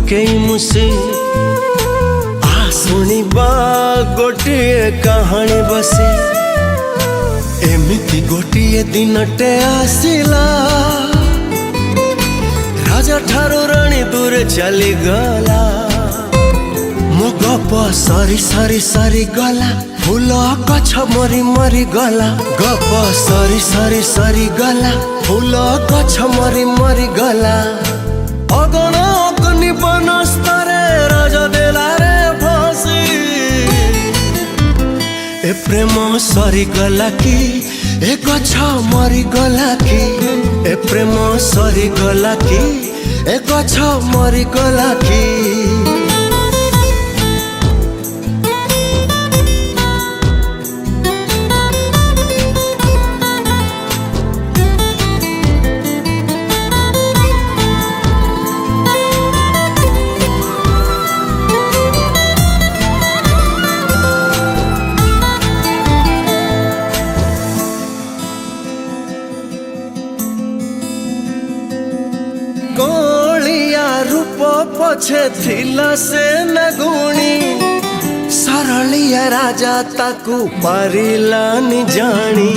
पकई मुसी आ शुणा गोटे कहानी बसी एमिति गोटे दिनटे आसिला राजा ठारू राणी दूर चली गला मो गप सरी सरी सरी गला फूल गछ मरी मरी गला गप सरी सरी सरी गला फूल गछ मरी मरी गला अगण अग्नि बनस्तरे राजा देला रे फांसी ए प्रेम सरी गला कि ए गछ मरी गला कि ए प्रेम सरी गला कि ए गछ मरी गला कि गोलिया रूप पछे थिला से न गुणी सरलिया राजा ताकू पारिलानी जानी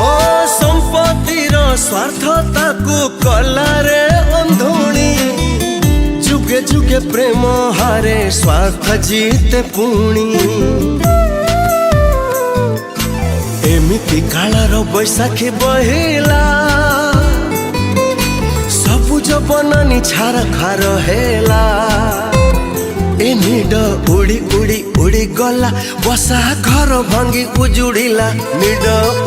ओ संपत्तिर स्वार्थ ताकू कला रे अंधुणी जुगे जुगे प्रेम हारे स्वार्थ जीते पुणी एमिति कालर बैशाखी बहिला सबुज बनानी छार खार हेला ए निड उड़ी उड़ी उड़ी गला बसा घर भांगी उजुड़िला निड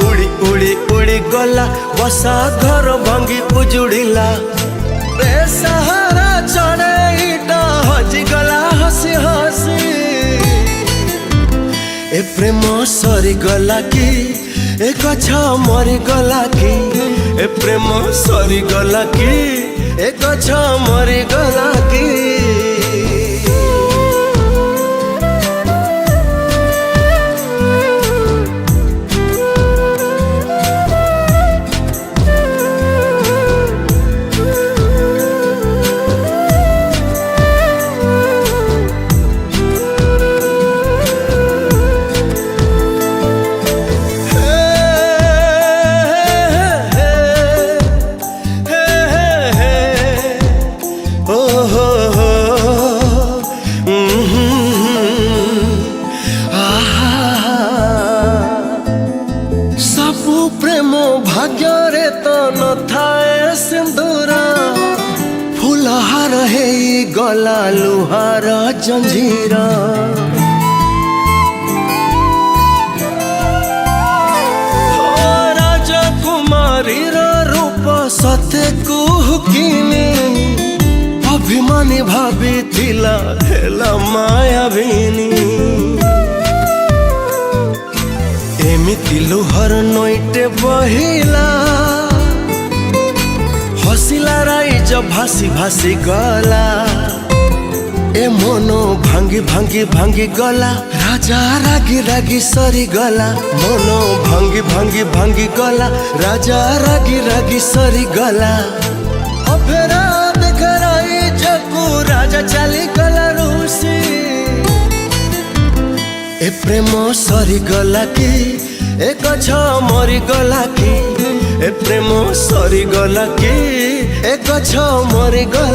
उड़ी उड़ी उड़ी गला बसा घर भांगी उजुड़िला रे सहारा चढ़े इटा हजी गला हसी हसी ए प्रेम सरी गला कि ए गछ मरी गला कि ए प्रेम सरी गला कि ए गछ मरी गला कि प्रेम भाग्य रे तो न थाए सिंदूरा फूलहार हे गला लुहार जंजीरा राजकुमारी रूप सते कुहकिनी अभिमानी भाभी थिला हेला मायाविनी एमिति लुहर नईटे बहिला हसिला राइज भासी भासी गला ए मनो भांगी भांगी भांगी गला राजा रागी रागी सरी गला मनो भांगी भांगी भांगी गला राजा रागी रागी सरी गला अफेरा देखराई जकू राजा चली गला रूसी ए प्रेम सरी गला कि ए गछ मरी गला कि ए प्रेम सरी गला कि ए गछ मरी गला।